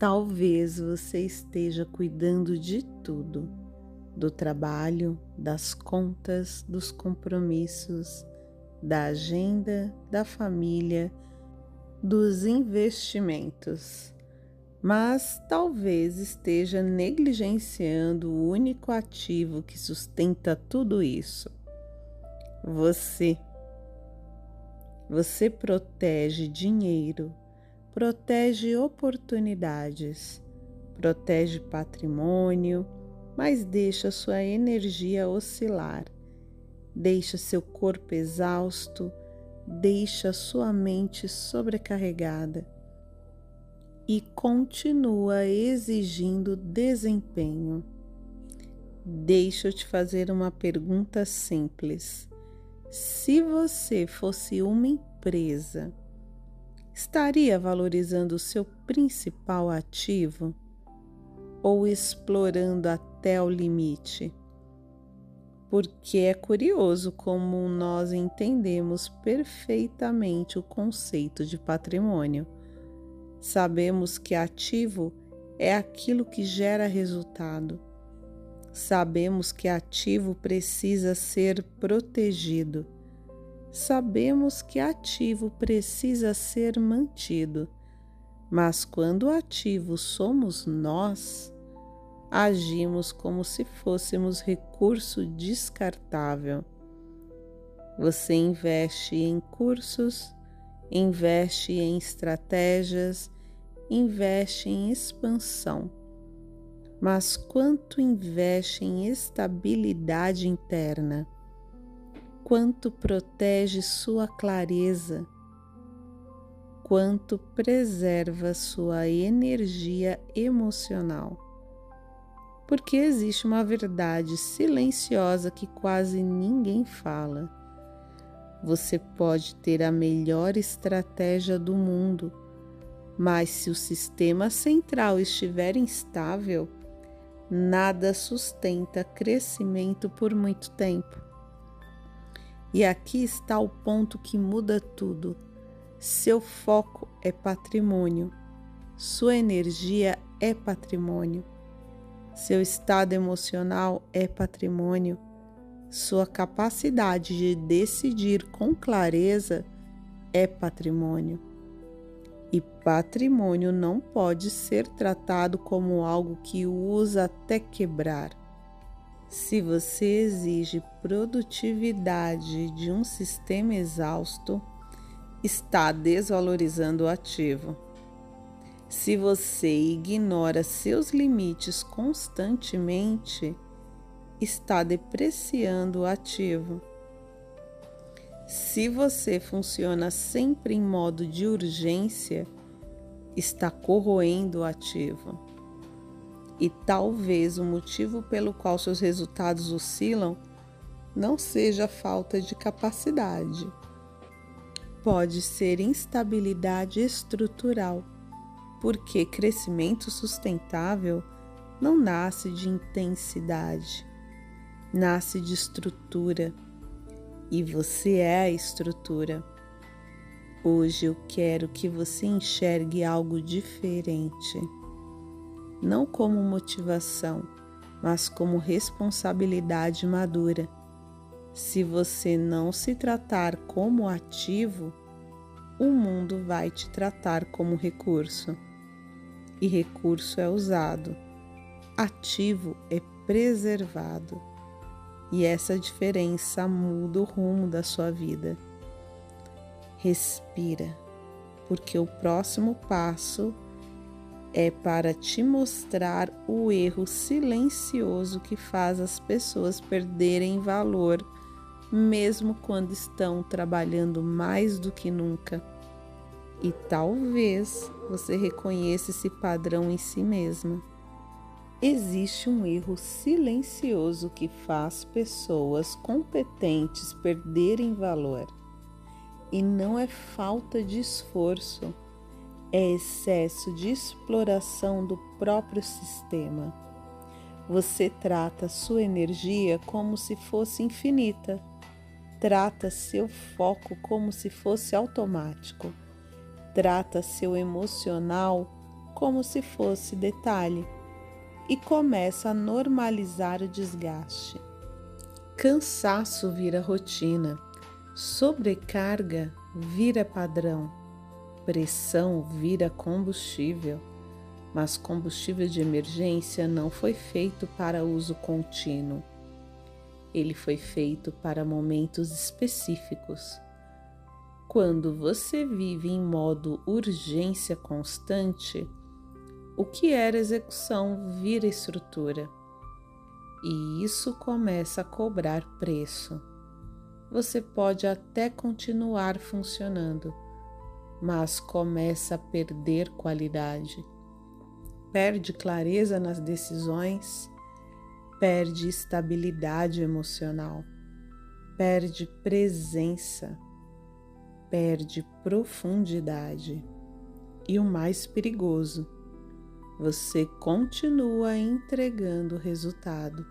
Talvez você esteja cuidando de tudo, do trabalho, das contas, dos compromissos, da agenda, da família, dos investimentos, mas talvez esteja negligenciando o único ativo que sustenta tudo isso. Você. Você protege dinheiro, protege oportunidades, protege patrimônio, mas deixa sua energia oscilar, deixa seu corpo exausto, deixa sua mente sobrecarregada e continua exigindo desempenho. Deixa eu te fazer uma pergunta simples. Se você fosse uma empresa, estaria valorizando o seu principal ativo ou explorando até o limite? Porque é curioso como nós entendemos perfeitamente o conceito de patrimônio. Sabemos que ativo é aquilo que gera resultado. Sabemos que ativo precisa ser protegido. Sabemos que ativo precisa ser mantido. Mas quando ativo somos nós, agimos como se fôssemos recurso descartável. Você investe em cursos, investe em estratégias, investe em expansão. Mas quanto investe em estabilidade interna? Quanto protege sua clareza? Quanto preserva sua energia emocional? Porque existe uma verdade silenciosa que quase ninguém fala. Você pode ter a melhor estratégia do mundo, mas se o sistema central estiver instável, nada sustenta crescimento por muito tempo. E aqui está o ponto que muda tudo. Seu foco é patrimônio. Sua energia é patrimônio. Seu estado emocional é patrimônio. Sua capacidade de decidir com clareza é patrimônio. E patrimônio não pode ser tratado como algo que o usa até quebrar. Se você exige produtividade de um sistema exausto, está desvalorizando o ativo. Se você ignora seus limites constantemente, está depreciando o ativo. Se você funciona sempre em modo de urgência, está corroendo o ativo. E talvez o motivo pelo qual seus resultados oscilam não seja falta de capacidade. Pode ser instabilidade estrutural, porque crescimento sustentável não nasce de intensidade, nasce de estrutura. E você é a estrutura. Hoje eu quero que você enxergue algo diferente. Não como motivação, mas como responsabilidade madura. Se você não se tratar como ativo, o mundo vai te tratar como recurso. E recurso é usado. Ativo é preservado. E essa diferença muda o rumo da sua vida. Respira, porque o próximo passo é para te mostrar o erro silencioso que faz as pessoas perderem valor, mesmo quando estão trabalhando mais do que nunca. E talvez você reconheça esse padrão em si mesma. Existe um erro silencioso que faz pessoas competentes perderem valor. E não é falta de esforço, é excesso de exploração do próprio sistema. Você trata sua energia como se fosse infinita. Trata seu foco como se fosse automático. Trata seu emocional como se fosse detalhe e começa a normalizar o desgaste. Cansaço vira rotina, sobrecarga vira padrão, pressão vira combustível, mas combustível de emergência não foi feito para uso contínuo. Ele foi feito para momentos específicos. Quando você vive em modo urgência constante, o que era execução vira estrutura. E isso começa a cobrar preço. Você pode até continuar funcionando, mas começa a perder qualidade. Perde clareza nas decisões, perde estabilidade emocional, perde presença, perde profundidade. E o mais perigoso, você continua entregando o resultado.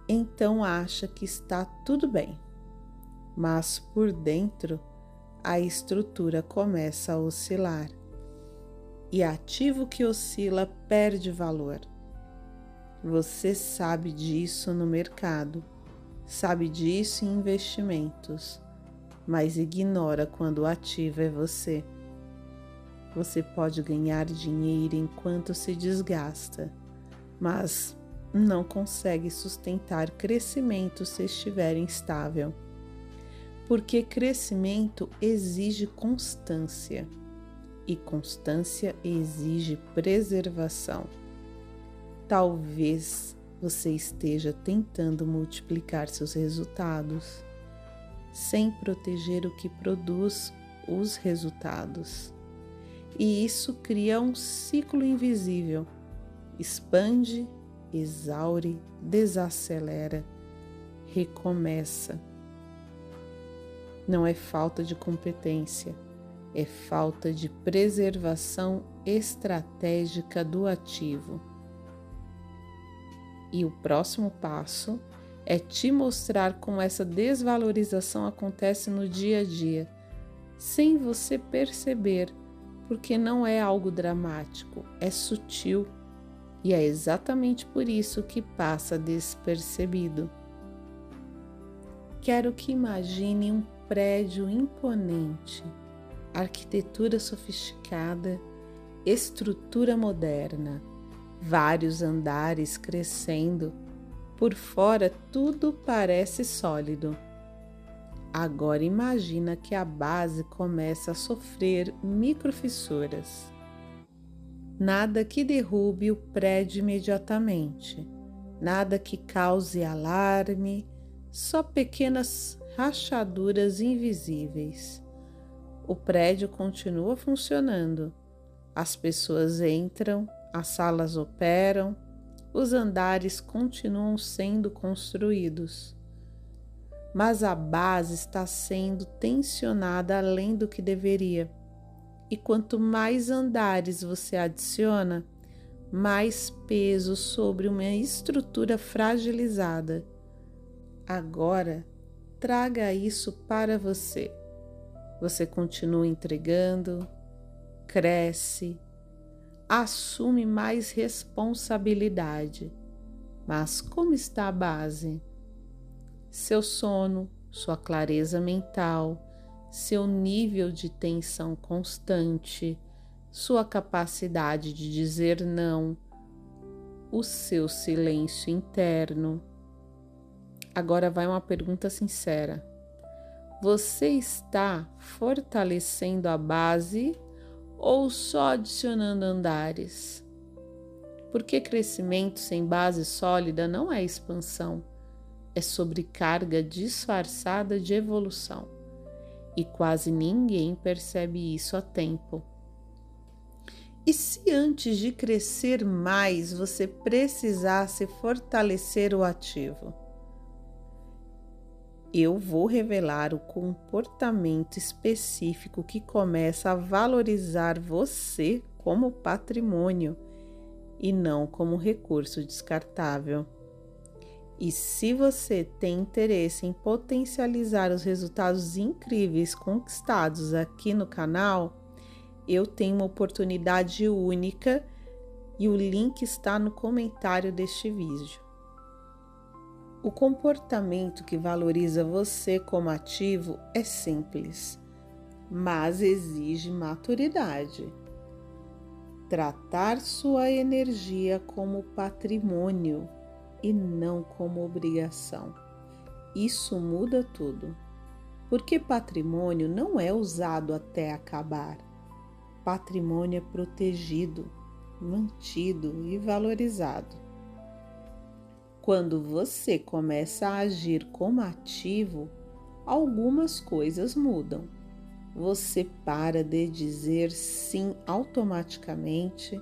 Então acha que está tudo bem, mas por dentro a estrutura começa a oscilar. E ativo que oscila perde valor. Você sabe disso no mercado, sabe disso em investimentos, mas ignora quando o ativo é você. Você pode ganhar dinheiro enquanto se desgasta, mas não consegue sustentar crescimento se estiver instável. Porque crescimento exige constância, e constância exige preservação. Talvez você esteja tentando multiplicar seus resultados, sem proteger o que produz os resultados. E isso cria um ciclo invisível. Expande, exaure, desacelera, recomeça. Não é falta de competência, é falta de preservação estratégica do ativo. E o próximo passo é te mostrar como essa desvalorização acontece no dia a dia, sem você perceber, porque não é algo dramático, é sutil e é exatamente por isso que passa despercebido. Quero que imagine um prédio imponente, arquitetura sofisticada, estrutura moderna, vários andares crescendo, por fora tudo parece sólido. Agora imagina que a base começa a sofrer microfissuras. Nada que derrube o prédio imediatamente, nada que cause alarme, só pequenas rachaduras invisíveis. O prédio continua funcionando, as pessoas entram, as salas operam, os andares continuam sendo construídos. Mas a base está sendo tensionada além do que deveria. E quanto mais andares você adiciona, mais peso sobre uma estrutura fragilizada. Agora, traga isso para você. Você continua entregando, cresce, assume mais responsabilidade. Mas como está a base? Seu sono, sua clareza mental, seu nível de tensão constante, sua capacidade de dizer não, o seu silêncio interno. Agora vai uma pergunta sincera. Você está fortalecendo a base ou só adicionando andares? Porque crescimento sem base sólida não é expansão. É sobrecarga disfarçada de evolução, e quase ninguém percebe isso a tempo. E se antes de crescer mais você precisasse fortalecer o ativo? Eu vou revelar o comportamento específico que começa a valorizar você como patrimônio e não como recurso descartável. E se você tem interesse em potencializar os resultados incríveis conquistados aqui no canal, eu tenho uma oportunidade única e o link está no comentário deste vídeo. O comportamento que valoriza você como ativo é simples, mas exige maturidade. Tratar sua energia como patrimônio e não como obrigação. Isso muda tudo, porque patrimônio não é usado até acabar. Patrimônio é protegido, mantido e valorizado. Quando você começa a agir como ativo, algumas coisas mudam. Você para de dizer sim automaticamente,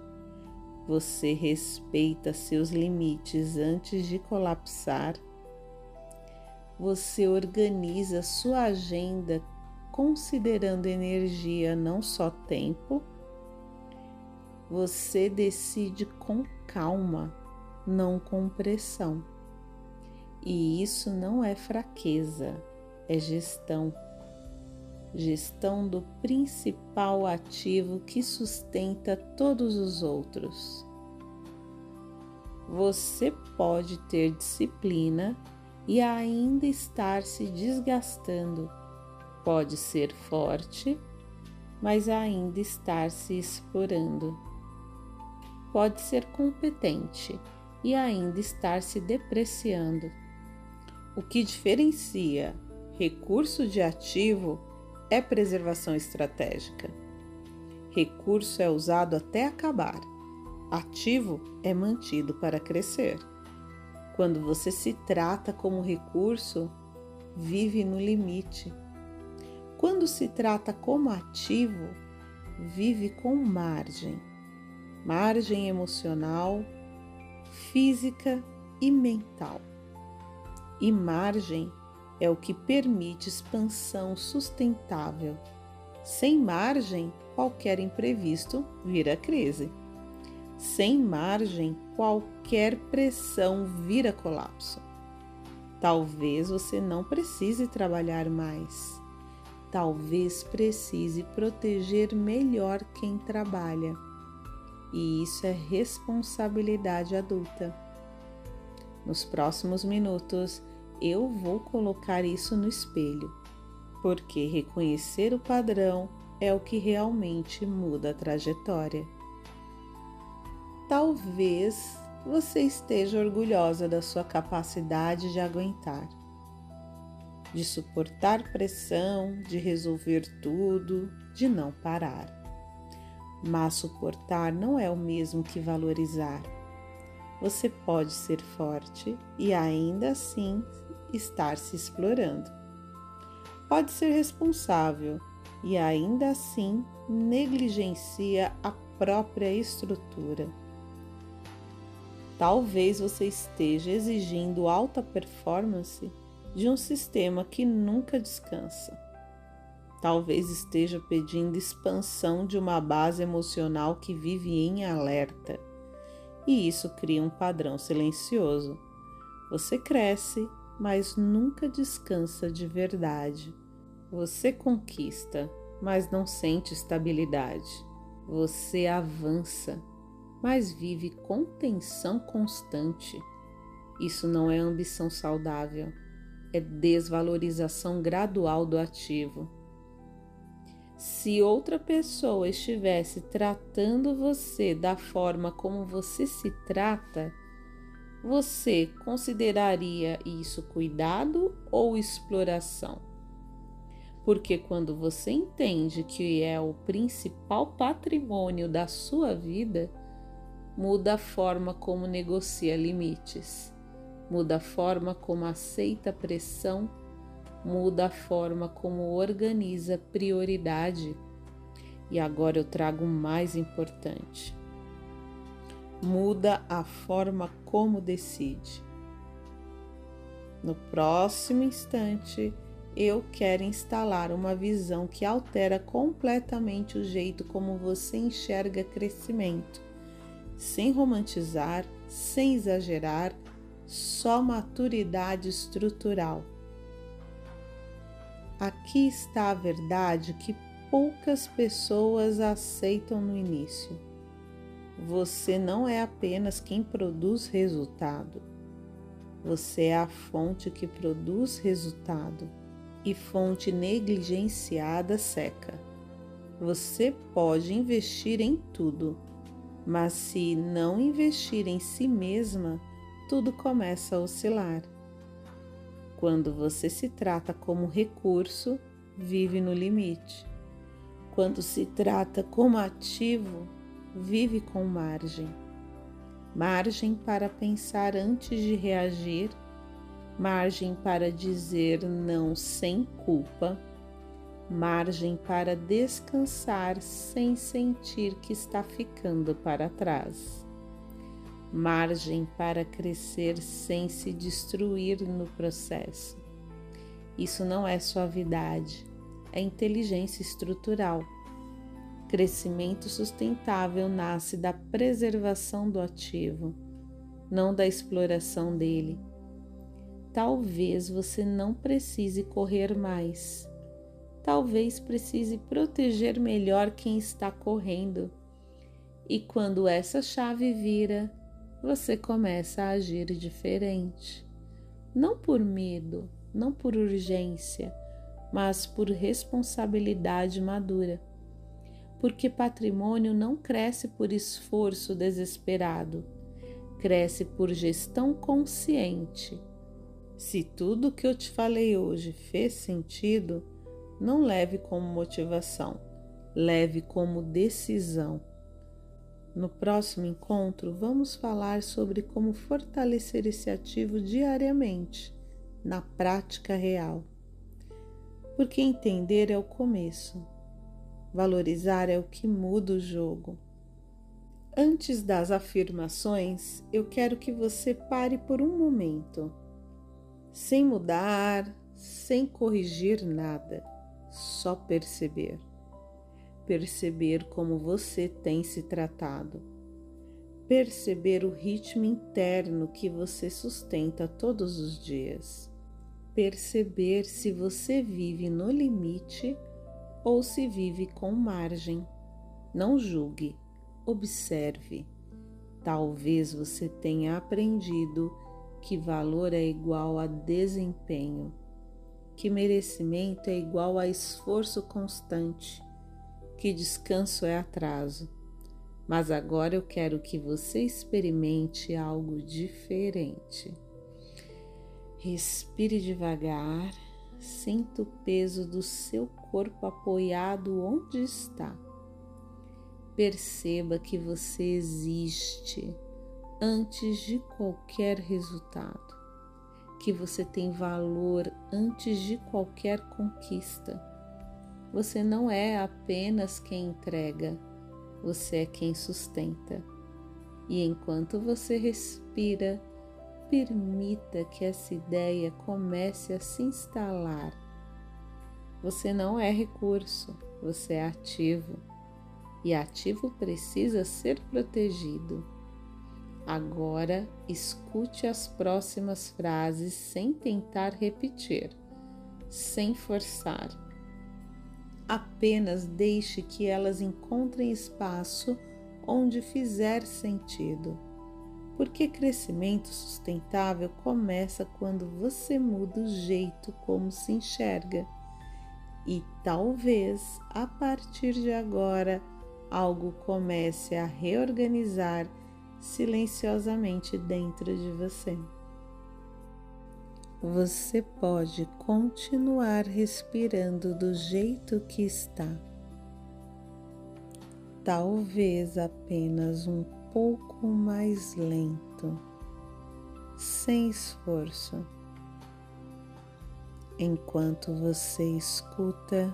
você respeita seus limites antes de colapsar, você organiza sua agenda considerando energia, não só tempo, você decide com calma, não com pressão. E isso não é fraqueza, é gestão. Gestão do principal ativo que sustenta todos os outros. Você pode ter disciplina e ainda estar se desgastando. Pode ser forte, mas ainda estar se explorando. Pode ser competente e ainda estar se depreciando. O que diferencia recurso de ativo é preservação estratégica. Recurso é usado até acabar. Ativo é mantido para crescer. Quando você se trata como recurso, vive no limite. Quando se trata como ativo, vive com margem. Margem emocional, física e mental. E margem é o que permite expansão sustentável. Sem margem, qualquer imprevisto vira crise. Sem margem, qualquer pressão vira colapso. Talvez você não precise trabalhar mais. Talvez precise proteger melhor quem trabalha. E isso é responsabilidade adulta. Nos próximos minutos, eu vou colocar isso no espelho, porque reconhecer o padrão é o que realmente muda a trajetória. Talvez você esteja orgulhosa da sua capacidade de aguentar, de suportar pressão, de resolver tudo, de não parar. Mas suportar não é o mesmo que valorizar. Você pode ser forte e ainda assim estar se explorando. Pode ser responsável e ainda assim negligencia a própria estrutura. Talvez você esteja exigindo alta performance de um sistema que nunca descansa. Talvez esteja pedindo expansão de uma base emocional que vive em alerta. E isso cria um padrão silencioso. Você cresce, mas nunca descansa de verdade. Você conquista, mas não sente estabilidade. Você avança, mas vive com tensão constante. Isso não é ambição saudável, é desvalorização gradual do ativo. Se outra pessoa estivesse tratando você da forma como você se trata, você consideraria isso cuidado ou exploração? Porque quando você entende que é o principal patrimônio da sua vida, muda a forma como negocia limites, muda a forma como aceita pressão, muda a forma como organiza prioridade. E agora eu trago o mais importante. Muda a forma como decide. No próximo instante, eu quero instalar uma visão que altera completamente o jeito como você enxerga crescimento, sem romantizar, sem exagerar, só maturidade estrutural. Aqui está a verdade que poucas pessoas aceitam no início. Você não é apenas quem produz resultado. Você é a fonte que produz resultado, e fonte negligenciada seca. Você pode investir em tudo, mas se não investir em si mesma, tudo começa a oscilar. Quando você se trata como recurso, vive no limite. Quando se trata como ativo, vive com margem. Margem para pensar antes de reagir, margem para dizer não sem culpa, margem para descansar sem sentir que está ficando para trás, margem para crescer sem se destruir no processo. Isso não é suavidade, é inteligência estrutural. Crescimento sustentável nasce da preservação do ativo, não da exploração dele. Talvez você não precise correr mais. Talvez precise proteger melhor quem está correndo. E quando essa chave vira, você começa a agir diferente. Não por medo, não por urgência, mas por responsabilidade madura. Porque patrimônio não cresce por esforço desesperado, cresce por gestão consciente. Se tudo que eu te falei hoje fez sentido, não leve como motivação, leve como decisão. No próximo encontro, vamos falar sobre como fortalecer esse ativo diariamente, na prática real. Porque entender é o começo. Valorizar é o que muda o jogo. Antes das afirmações, eu quero que você pare por um momento, sem mudar, sem corrigir nada, só perceber. Perceber como você tem se tratado. Perceber o ritmo interno que você sustenta todos os dias. Perceber se você vive no limite ou se vive com margem. Não julgue, observe. Talvez você tenha aprendido que valor é igual a desempenho, que merecimento é igual a esforço constante, que descanso é atraso. Mas agora eu quero que você experimente algo diferente. Respire devagar. Sinta o peso do seu corpo apoiado onde está. Perceba que você existe antes de qualquer resultado, que você tem valor antes de qualquer conquista. Você não é apenas quem entrega, você é quem sustenta. E enquanto você respira, permita que essa ideia comece a se instalar. Você não é recurso, você é ativo. E ativo precisa ser protegido. Agora, escute as próximas frases sem tentar repetir, sem forçar. Apenas deixe que elas encontrem espaço onde fizer sentido. Porque crescimento sustentável começa quando você muda o jeito como se enxerga. E talvez, a partir de agora, algo comece a reorganizar silenciosamente dentro de você. Você pode continuar respirando do jeito que está. Talvez apenas um pouco mais lento, sem esforço. Enquanto você escuta,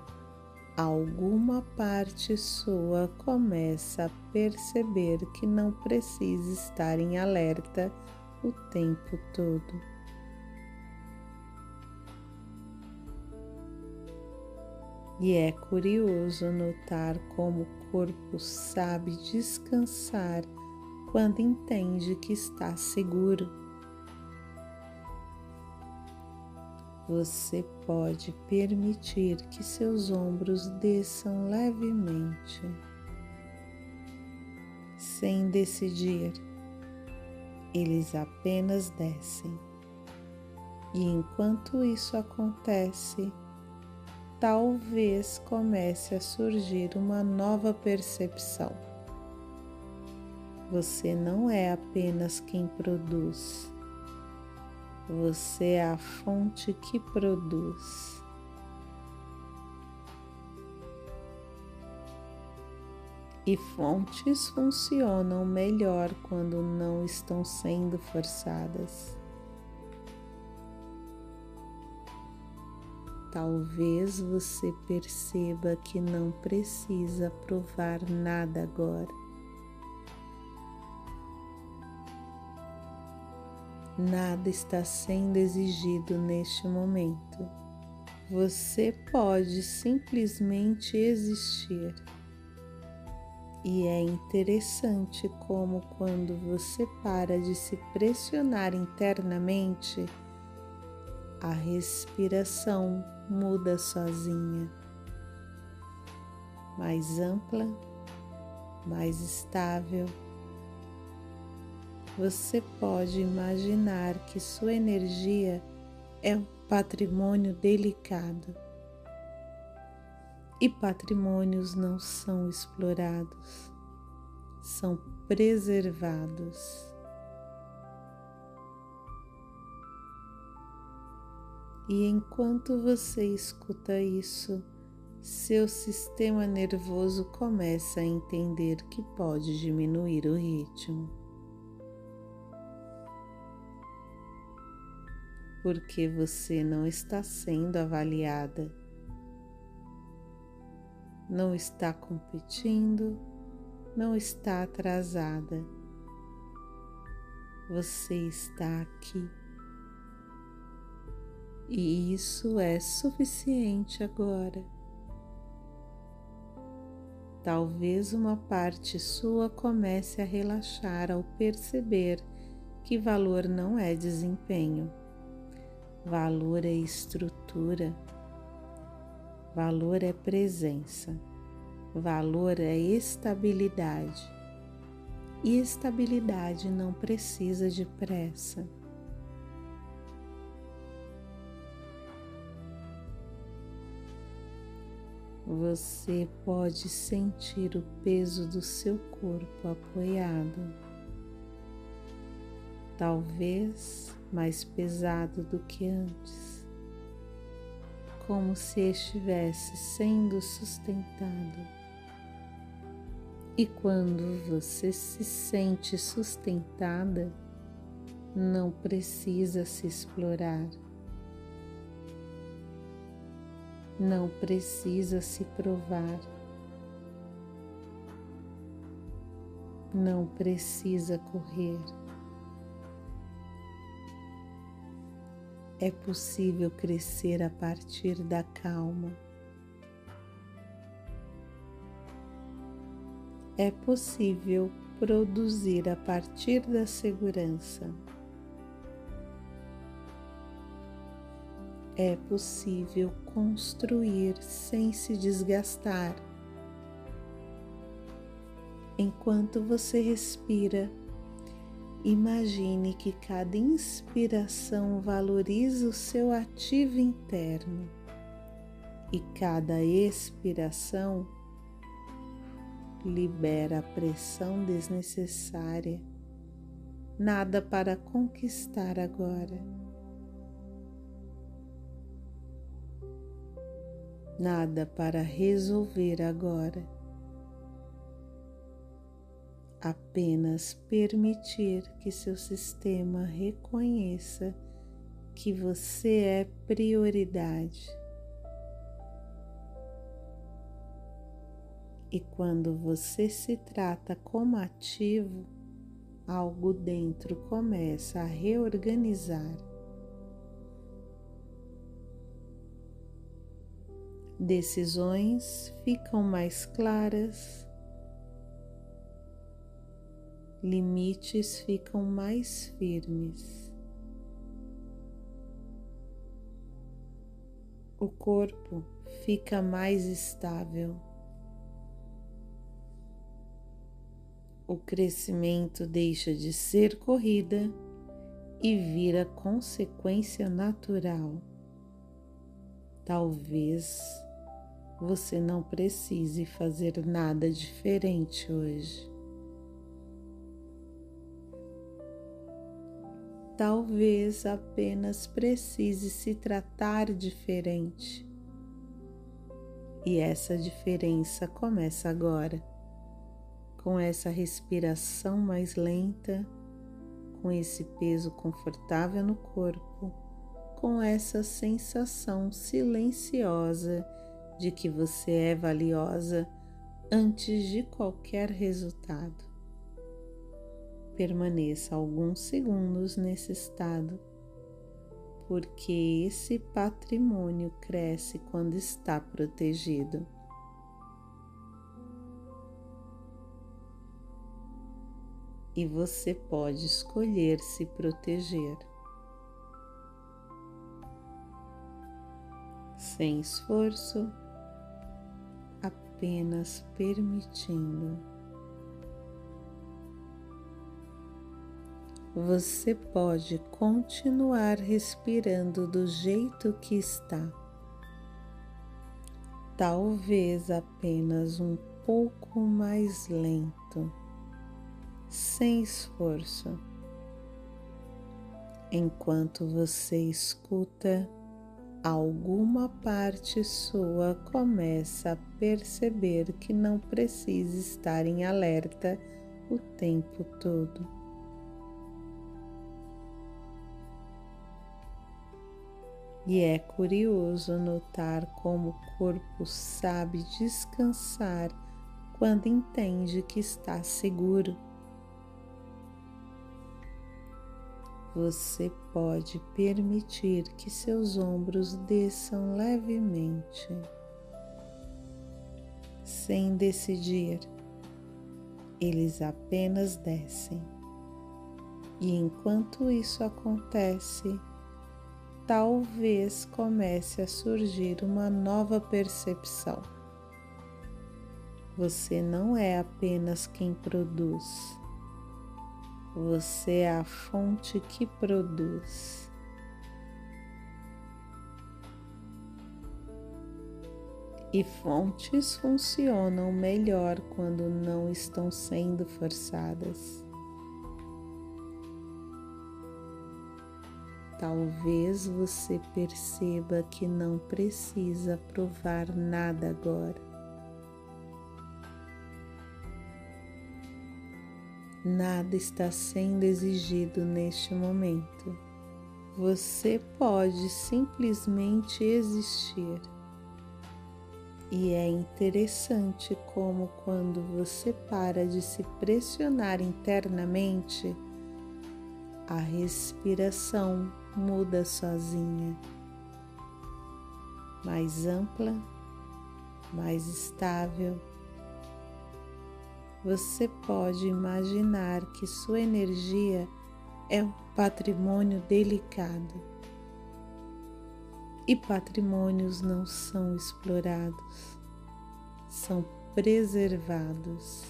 alguma parte sua começa a perceber que não precisa estar em alerta o tempo todo. E é curioso notar como o corpo sabe descansar quando entende que está seguro. Você pode permitir que seus ombros desçam levemente, sem decidir. Eles apenas descem. E enquanto isso acontece, talvez comece a surgir uma nova percepção. Você não é apenas quem produz. Você é a fonte que produz. E fontes funcionam melhor quando não estão sendo forçadas. Talvez você perceba que não precisa provar nada agora. Nada está sendo exigido neste momento. Você pode simplesmente existir. E é interessante como, quando você para de se pressionar internamente, a respiração muda sozinha, mais ampla, mais estável. Você pode imaginar que sua energia é um patrimônio delicado. E patrimônios não são explorados, são preservados. E enquanto você escuta isso, seu sistema nervoso começa a entender que pode diminuir o ritmo. Porque você não está sendo avaliada, não está competindo, não está atrasada. Você está aqui. E isso é suficiente agora. Talvez uma parte sua comece a relaxar ao perceber que valor não é desempenho. Valor é estrutura. Valor é presença. Valor é estabilidade. E estabilidade não precisa de pressa. Você pode sentir o peso do seu corpo apoiado, talvez mais pesado do que antes, como se estivesse sendo sustentado. E quando você se sente sustentada, não precisa se explorar. Não precisa se provar, não precisa correr. É possível crescer a partir da calma. É possível produzir a partir da segurança. É possível construir sem se desgastar. Enquanto você respira, imagine que cada inspiração valoriza o seu ativo interno e cada expiração libera a pressão desnecessária. Nada para conquistar agora. Nada para resolver agora. Apenas permitir que seu sistema reconheça que você é prioridade. E quando você se trata como ativo, algo dentro começa a reorganizar. Decisões ficam mais claras, limites ficam mais firmes. o corpo fica mais estável. O crescimento deixa de ser corrida e vira consequência natural. Talvez você não precise fazer nada diferente hoje. Talvez apenas precise se tratar diferente. E essa diferença começa agora, com essa respiração mais lenta, com esse peso confortável no corpo, com essa sensação silenciosa de que você é valiosa antes de qualquer resultado. Permaneça alguns segundos nesse estado, porque esse patrimônio cresce quando está protegido. E você pode escolher se proteger. Sem esforço, apenas permitindo. Você pode continuar respirando do jeito que está. Talvez apenas um pouco mais lento, sem esforço. Enquanto você escuta, alguma parte sua começa a perceber que não precisa estar em alerta o tempo todo. E é curioso notar como o corpo sabe descansar quando entende que está seguro. Você pode permitir que seus ombros desçam levemente, sem decidir. Eles apenas descem. E enquanto isso acontece, talvez comece a surgir uma nova percepção. Você não é apenas quem produz. Você é a fonte que produz. E fontes funcionam melhor quando não estão sendo forçadas. Talvez você perceba que não precisa provar nada agora. Nada está sendo exigido neste momento. Você pode simplesmente existir. E é interessante como quando você para de se pressionar internamente, a respiração muda sozinha, mais ampla, mais estável. Você pode imaginar que sua energia é um patrimônio delicado. E patrimônios não são explorados, são preservados.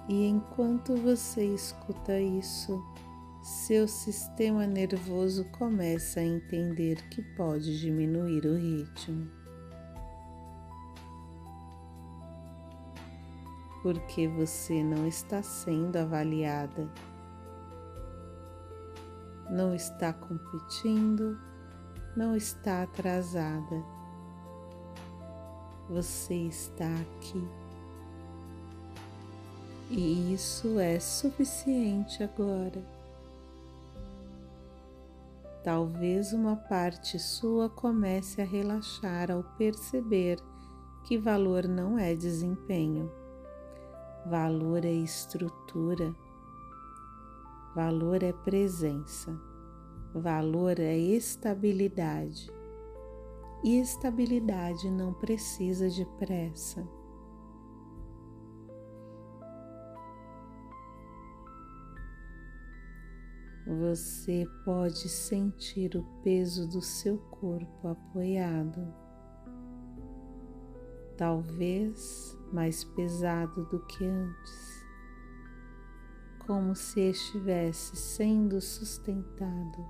E enquanto você escuta isso, seu sistema nervoso começa a entender que pode diminuir o ritmo. Porque você não está sendo avaliada, não está competindo, não está atrasada. Você está aqui. E isso é suficiente agora. Talvez uma parte sua comece a relaxar ao perceber que valor não é desempenho. Valor é estrutura, valor é presença, valor é estabilidade. E estabilidade não precisa de pressa. Você pode sentir o peso do seu corpo apoiado, talvez mais pesado do que antes, como se estivesse sendo sustentado.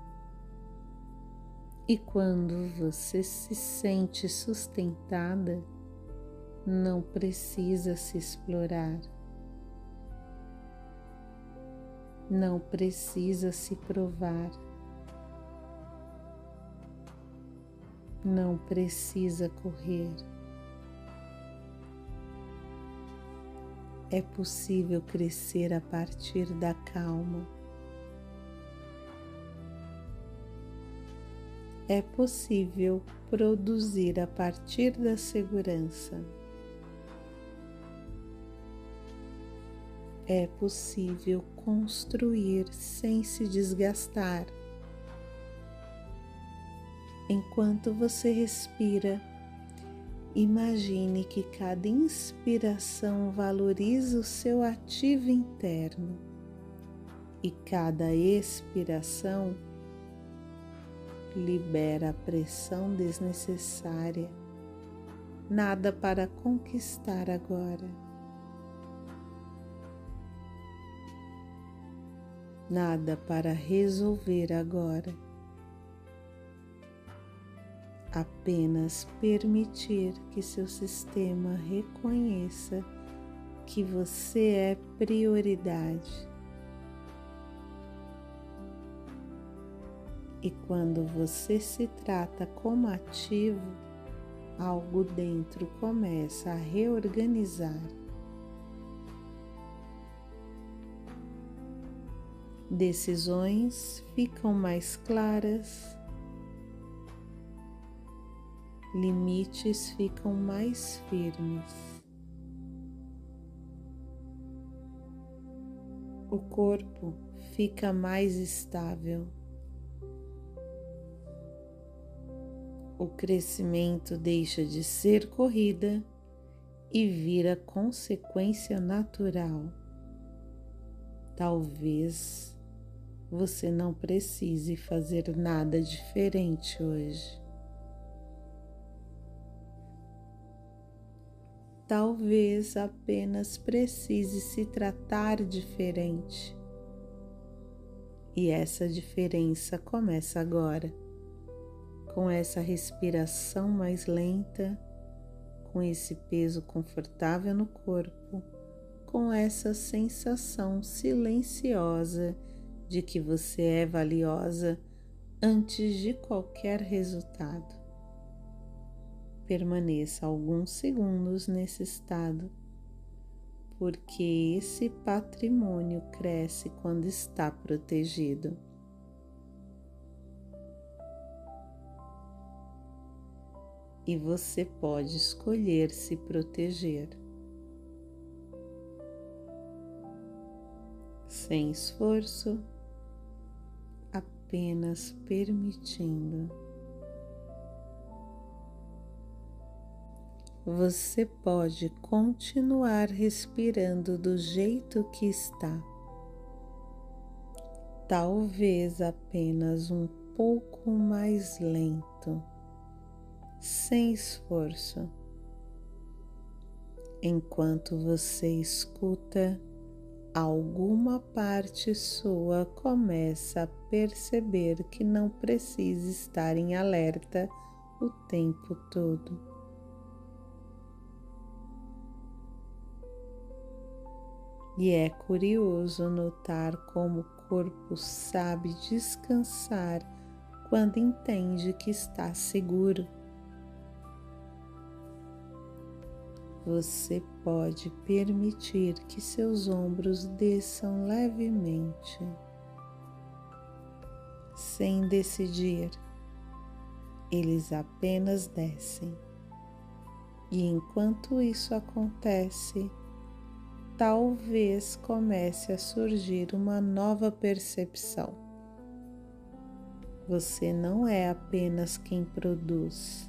E quando você se sente sustentada, não precisa se explorar. Não precisa se provar, não precisa correr. É possível crescer a partir da calma. É possível produzir a partir da segurança. É possível construir sem se desgastar. Enquanto você respira, imagine que cada inspiração valoriza o seu ativo interno e cada expiração libera a pressão desnecessária. Nada para conquistar agora. Nada para resolver agora. Apenas permitir que seu sistema reconheça que você é prioridade. E quando você se trata como ativo, algo dentro começa a reorganizar. Decisões ficam mais claras, limites ficam mais firmes. O corpo fica mais estável. O crescimento deixa de ser corrida e vira consequência natural. Talvez você não precise fazer nada diferente hoje. Talvez apenas precise se tratar diferente. E essa diferença começa agora, com essa respiração mais lenta, com esse peso confortável no corpo, com essa sensação silenciosa de que você é valiosa antes de qualquer resultado. Permaneça alguns segundos nesse estado, porque esse patrimônio cresce quando está protegido. E você pode escolher se proteger. Sem esforço, apenas permitindo. Você pode continuar respirando do jeito que está. Talvez apenas um pouco mais lento, sem esforço. Enquanto você escuta, alguma parte sua começa a perceber que não precisa estar em alerta o tempo todo. E é curioso notar como o corpo sabe descansar quando entende que está seguro. Você pode permitir que seus ombros desçam levemente, sem decidir. Eles apenas descem. E enquanto isso acontece, talvez comece a surgir uma nova percepção. Você não é apenas quem produz.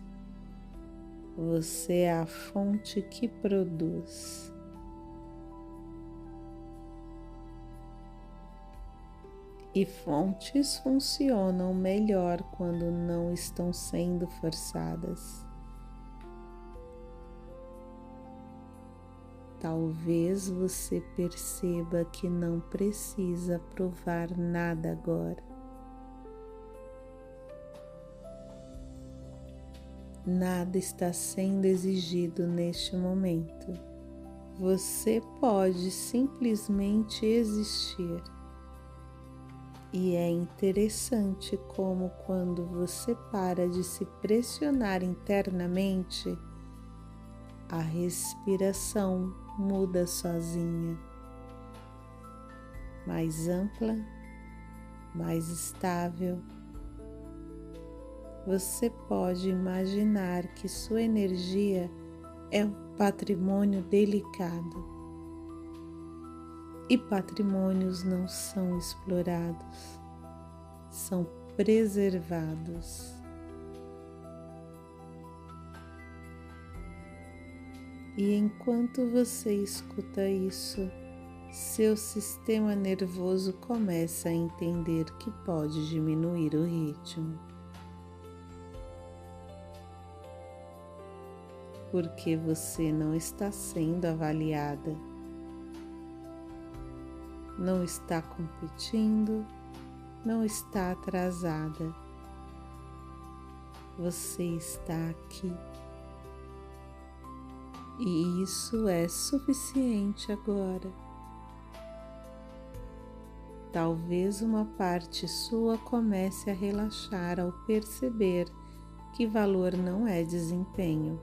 Você é a fonte que produz. E fontes funcionam melhor quando não estão sendo forçadas. Talvez você perceba que não precisa provar nada agora. Nada está sendo exigido neste momento. Você pode simplesmente existir. E é interessante como, quando você para de se pressionar internamente, a respiração muda sozinha, mais ampla, mais estável. Você pode imaginar que sua energia é um patrimônio delicado. E patrimônios não são explorados, são preservados. E enquanto você escuta isso, seu sistema nervoso começa a entender que pode diminuir o ritmo. Porque você não está sendo avaliada, não está competindo, não está atrasada. Você está aqui. E isso é suficiente agora. Talvez uma parte sua comece a relaxar ao perceber que valor não é desempenho.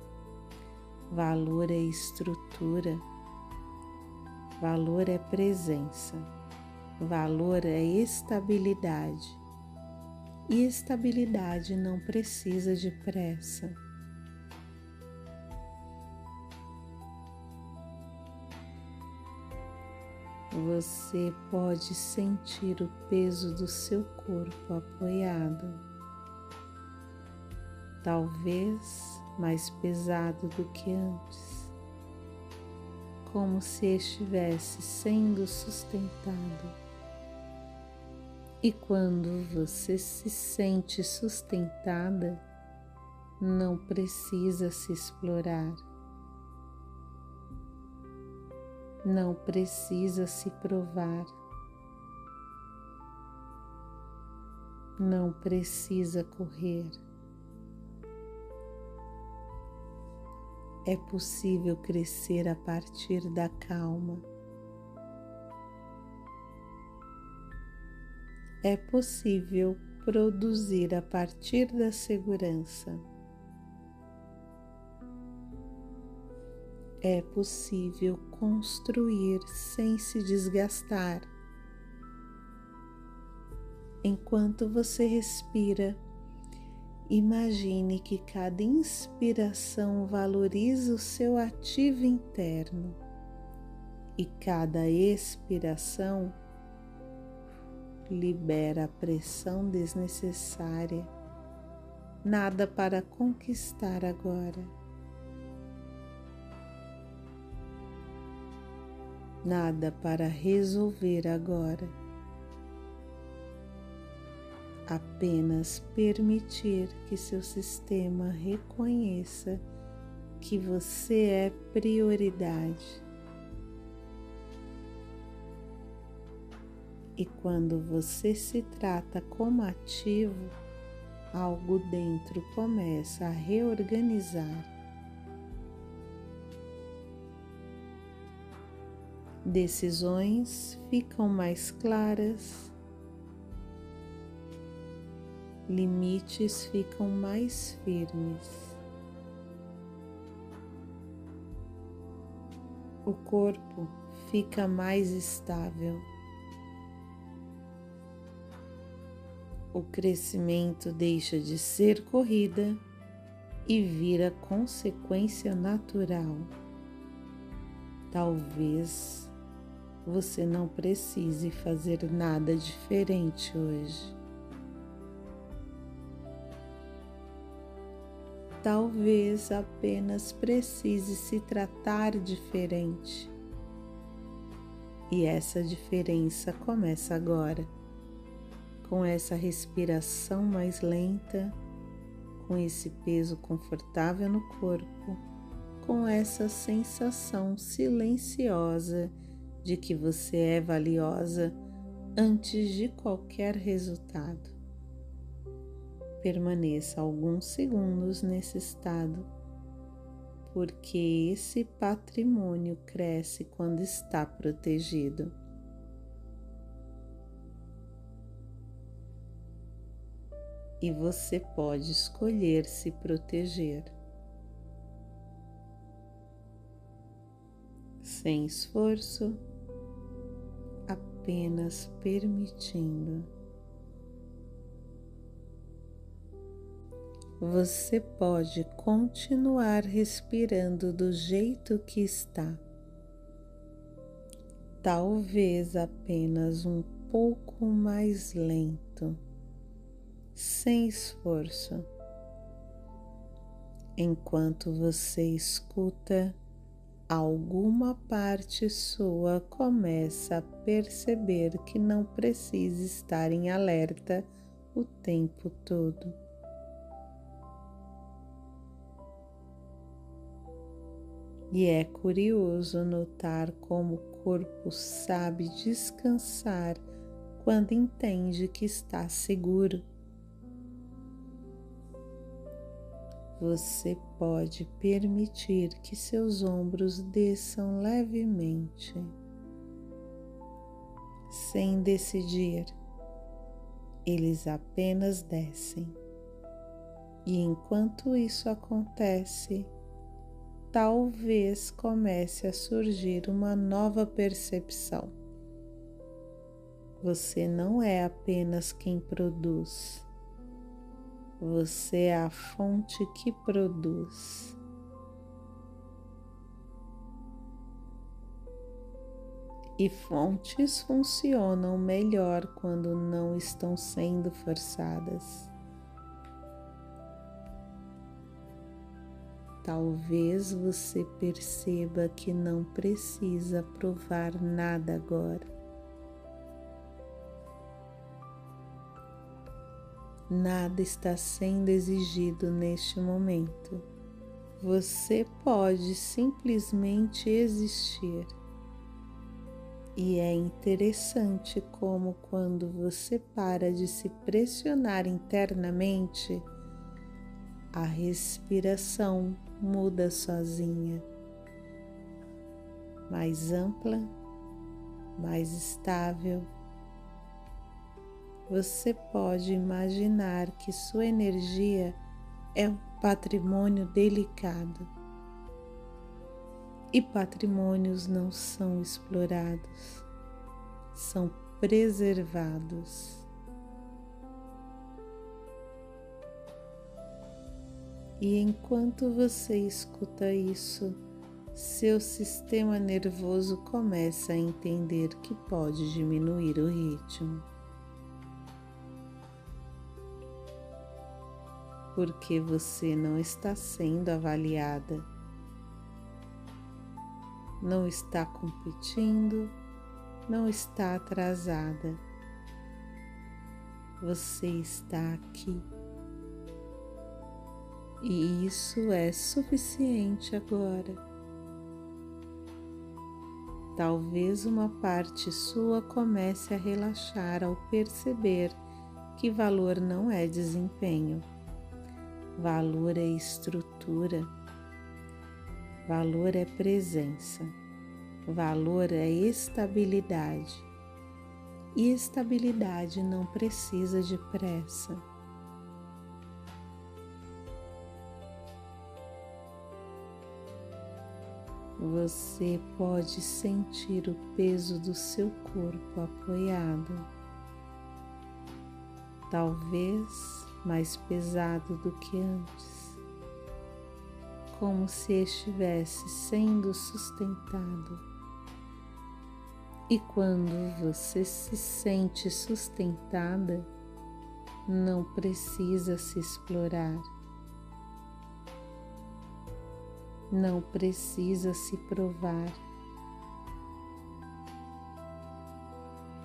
Valor é estrutura. Valor é presença. Valor é estabilidade. E estabilidade não precisa de pressa. Você pode sentir o peso do seu corpo apoiado, talvez mais pesado do que antes, como se estivesse sendo sustentado. E quando você se sente sustentada, não precisa se explorar. Não precisa se provar, não precisa correr. É possível crescer a partir da calma. É possível produzir a partir da segurança. É possível construir sem se desgastar. Enquanto você respira, imagine que cada inspiração valoriza o seu ativo interno e cada expiração libera a pressão desnecessária. Nada para conquistar agora. Nada para resolver agora. Apenas permitir que seu sistema reconheça que você é prioridade. E quando você se trata como ativo, algo dentro começa a reorganizar. Decisões ficam mais claras, limites ficam mais firmes. O corpo fica mais estável. O crescimento deixa de ser corrida e vira consequência natural. Talvez você não precise fazer nada diferente hoje. Talvez apenas precise se tratar diferente. E essa diferença começa agora. com essa respiração mais lenta, com esse peso confortável no corpo, com essa sensação silenciosa de que você é valiosa antes de qualquer resultado. Permaneça alguns segundos nesse estado, porque esse patrimônio cresce quando está protegido. E você pode escolher se proteger, sem esforço, apenas permitindo. Você pode continuar respirando do jeito que está, talvez apenas um pouco mais lento, sem esforço, enquanto você escuta, alguma parte sua começa a perceber que não precisa estar em alerta o tempo todo. E é curioso notar como o corpo sabe descansar quando entende que está seguro. Você pode permitir que seus ombros desçam levemente, sem decidir. Eles apenas descem. E enquanto isso acontece, talvez comece a surgir uma nova percepção. Você não é apenas quem produz. Você é a fonte que produz. E fontes funcionam melhor quando não estão sendo forçadas. Talvez você perceba que não precisa provar nada agora. Nada está sendo exigido neste momento. Você pode simplesmente existir. E é interessante como quando você para de se pressionar internamente, a respiração muda sozinha, mais ampla, mais estável. Você pode imaginar que sua energia é um patrimônio delicado. E patrimônios não são explorados, são preservados. E enquanto você escuta isso, seu sistema nervoso começa a entender que pode diminuir o ritmo. Porque você não está sendo avaliada, não está competindo, não está atrasada. Você está aqui. E isso é suficiente agora. Talvez uma parte sua comece a relaxar ao perceber que valor não é desempenho. Valor é estrutura, valor é presença, valor é estabilidade. E estabilidade não precisa de pressa. Você pode sentir o peso do seu corpo apoiado, talvez mais pesado do que antes, como se estivesse sendo sustentado. E quando você se sente sustentada, não precisa se explorar, não precisa se provar,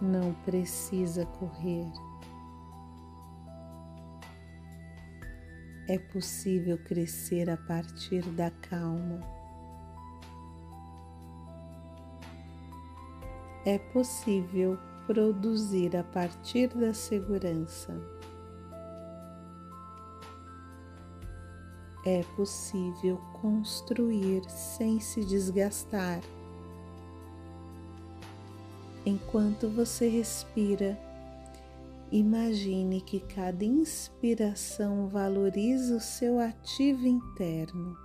não precisa correr. É possível crescer a partir da calma. É possível produzir a partir da segurança. É possível construir sem se desgastar. Enquanto você respira, imagine que cada inspiração valoriza o seu ativo interno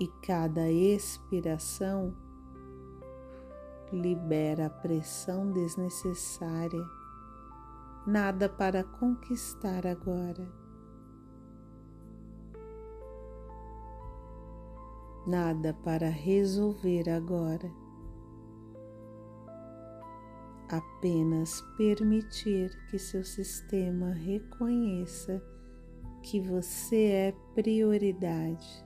e cada expiração libera a pressão desnecessária. Nada para conquistar agora. Nada para resolver agora. Apenas permitir que seu sistema reconheça que você é prioridade.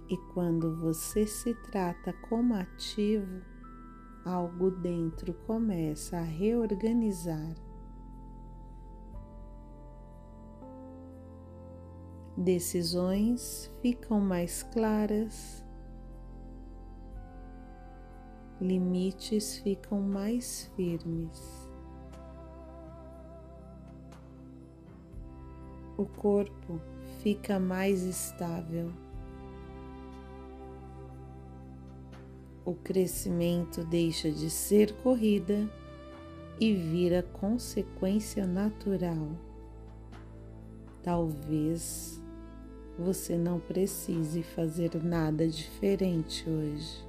E quando você se trata como ativo, algo dentro começa a reorganizar. Decisões ficam mais claras, limites ficam mais firmes. O corpo fica mais estável. O crescimento deixa de ser corrida e vira consequência natural. Talvez você não precise fazer nada diferente hoje.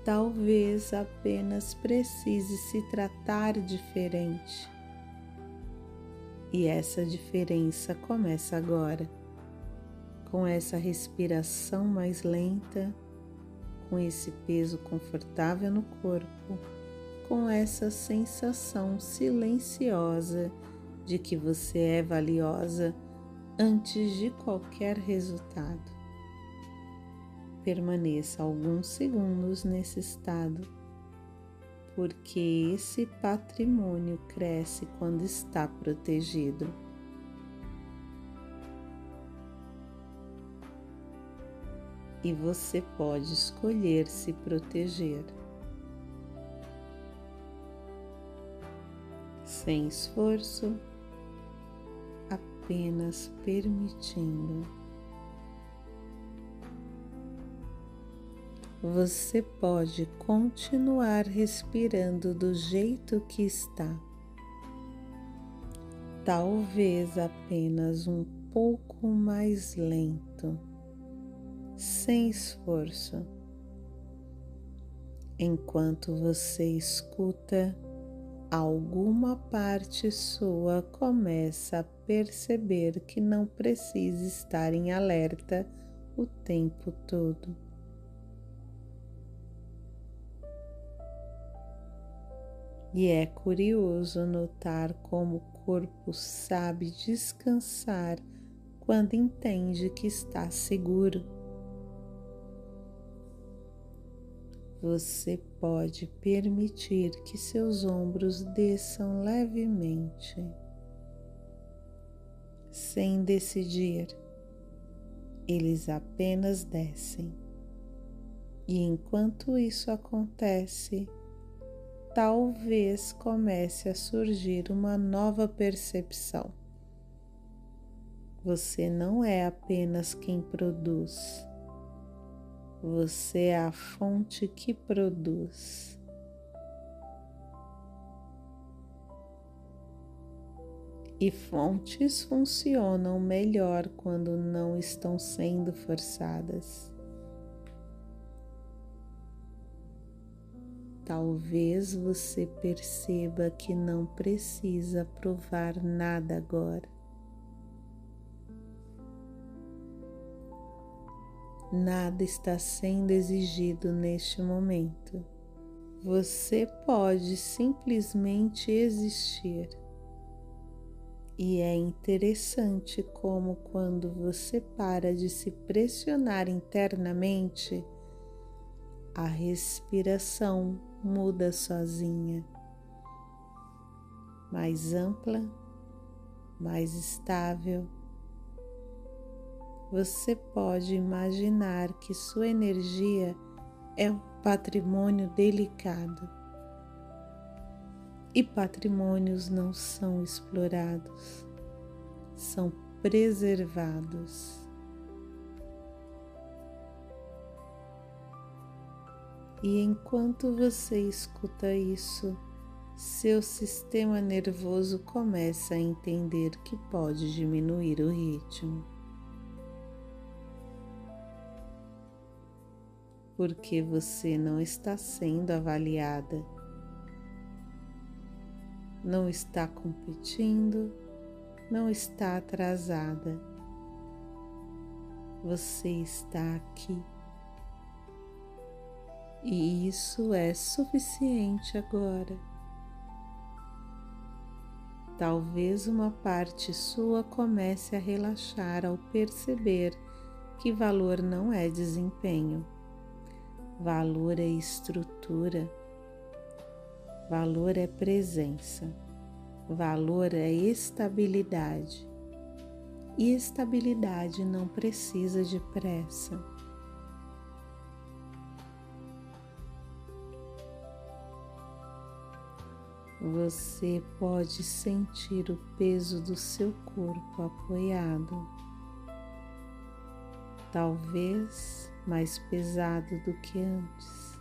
Talvez apenas precise se tratar diferente. E essa diferença começa agora, com essa respiração mais lenta, com esse peso confortável no corpo, com essa sensação silenciosa de que você é valiosa antes de qualquer resultado. Permaneça alguns segundos nesse estado, porque esse patrimônio cresce quando está protegido. E você pode escolher se proteger. Sem esforço, apenas permitindo. Você pode continuar respirando do jeito que está. Talvez apenas um pouco mais lento, sem esforço, enquanto você escuta, alguma parte sua começa a perceber que não precisa estar em alerta o tempo todo. E é curioso notar como o corpo sabe descansar quando entende que está seguro. Você pode permitir que seus ombros desçam levemente, sem decidir. Eles apenas descem. E enquanto isso acontece, talvez comece a surgir uma nova percepção. Você não é apenas quem produz. Você é a fonte que produz. E fontes funcionam melhor quando não estão sendo forçadas. Talvez você perceba que não precisa provar nada agora. Nada está sendo exigido neste momento. Você pode simplesmente existir. E é interessante como quando você para de se pressionar internamente, a respiração muda sozinha, mais ampla, mais estável. Você pode imaginar que sua energia é um patrimônio delicado e patrimônios não são explorados, são preservados. E enquanto você escuta isso, seu sistema nervoso começa a entender que pode diminuir o ritmo. Porque você não está sendo avaliada, não está competindo, não está atrasada. Você está aqui. E isso é suficiente agora. Talvez uma parte sua comece a relaxar ao perceber que valor não é desempenho, valor é estrutura, valor é presença, valor é estabilidade. E estabilidade não precisa de pressa. Você pode sentir o peso do seu corpo apoiado, talvez mais pesado do que antes,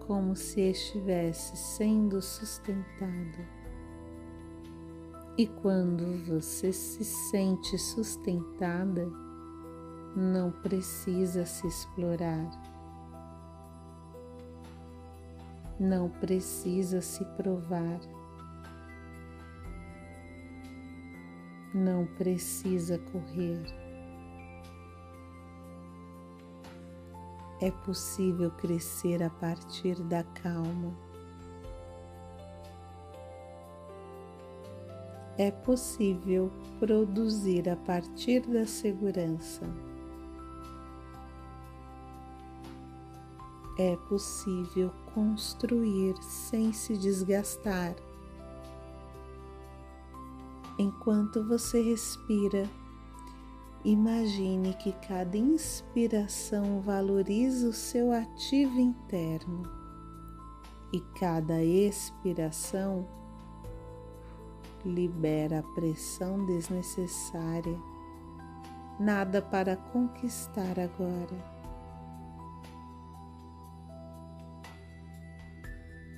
como se estivesse sendo sustentado. E quando você se sente sustentada, não precisa se explorar. Não precisa se provar, não precisa correr. É possível crescer a partir da calma. É possível produzir a partir da segurança. É possível construir sem se desgastar. Enquanto você respira, imagine que cada inspiração valoriza o seu ativo interno e cada expiração libera a pressão desnecessária. Nada para conquistar agora.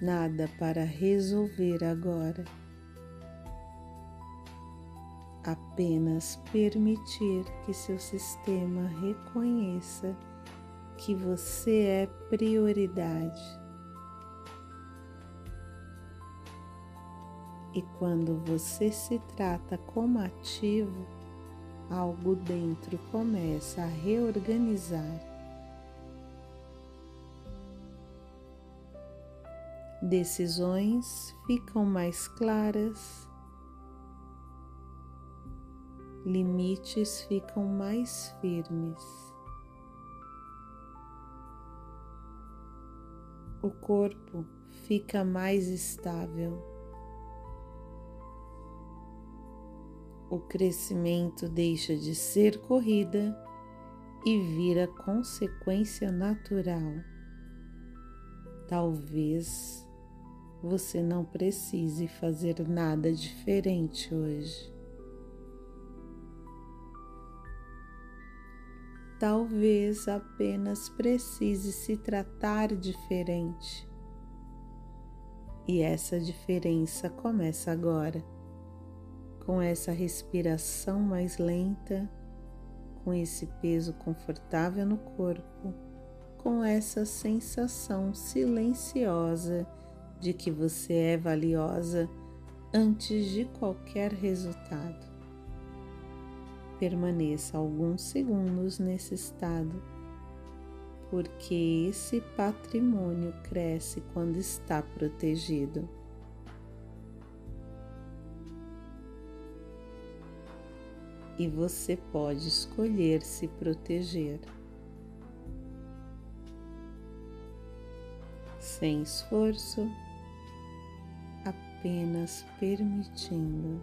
Nada para resolver agora. Apenas permitir que seu sistema reconheça que você é prioridade. E quando você se trata como ativo, algo dentro começa a reorganizar. Decisões ficam mais claras, limites ficam mais firmes. O corpo fica mais estável. O crescimento deixa de ser corrida e vira consequência natural. Talvez você não precise fazer nada diferente hoje. Talvez apenas precise se tratar diferente. E essa diferença começa agora, com essa respiração mais lenta, com esse peso confortável no corpo, com essa sensação silenciosa de que você é valiosa antes de qualquer resultado. Permaneça alguns segundos nesse estado, porque esse patrimônio cresce quando está protegido. E você pode escolher se proteger. sem esforço, apenas permitindo.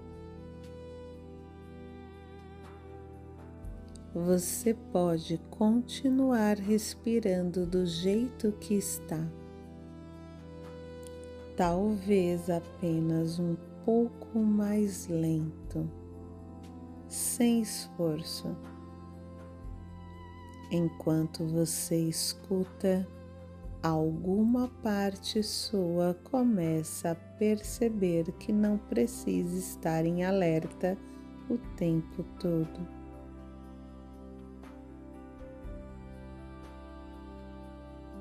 Você pode continuar respirando do jeito que está. Talvez apenas um pouco mais lento, sem esforço, enquanto você escuta, alguma parte sua começa a perceber que não precisa estar em alerta o tempo todo.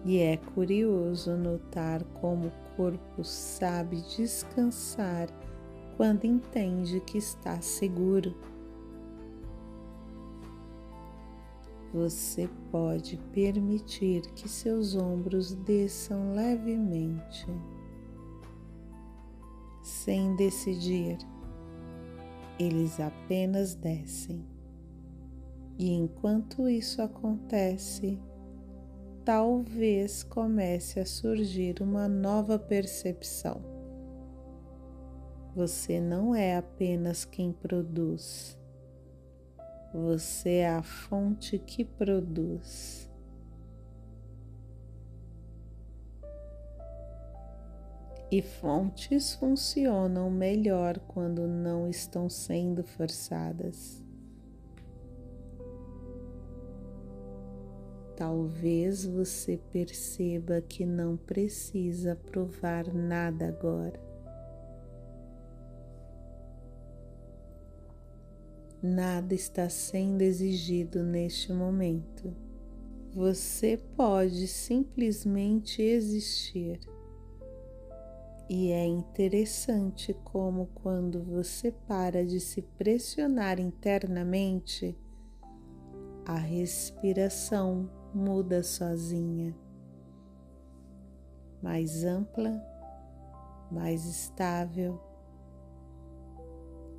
E é curioso notar como o corpo sabe descansar quando entende que está seguro. Você pode permitir que seus ombros desçam levemente, sem decidir. Eles apenas descem. E enquanto isso acontece, talvez comece a surgir uma nova percepção. Você não é apenas quem produz. Você é a fonte que produz. E fontes funcionam melhor quando não estão sendo forçadas. Talvez você perceba que não precisa provar nada agora. Nada está sendo exigido neste momento. Você pode simplesmente existir. E é interessante como, quando você para de se pressionar internamente, a respiração muda sozinha, mais ampla, mais estável.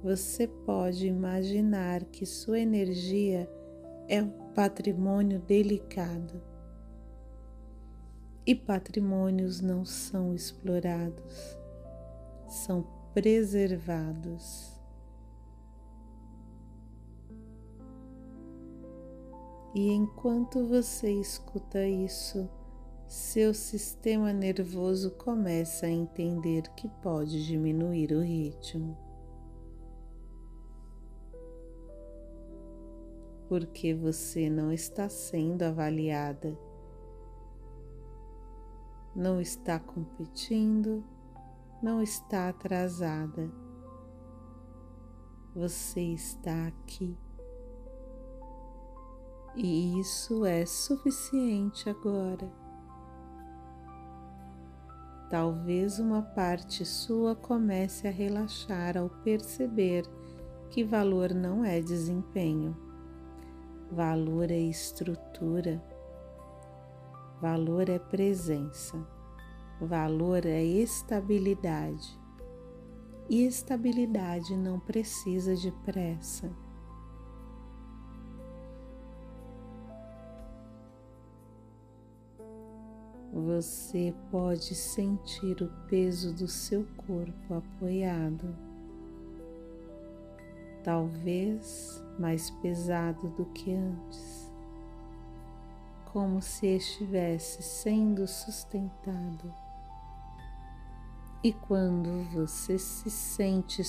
Você pode imaginar que sua energia é um patrimônio delicado. E patrimônios não são explorados, são preservados. E enquanto você escuta isso, seu sistema nervoso começa a entender que pode diminuir o ritmo. Porque você não está sendo avaliada, não está competindo, não está atrasada. Você está aqui. E isso é suficiente agora. Talvez uma parte sua comece a relaxar ao perceber que valor não é desempenho. Valor é estrutura. Valor é presença. Valor é estabilidade. E estabilidade não precisa de pressa. Você pode sentir o peso do seu corpo apoiado, talvez mais pesado do que antes, como se estivesse sendo sustentado. E quando você se sente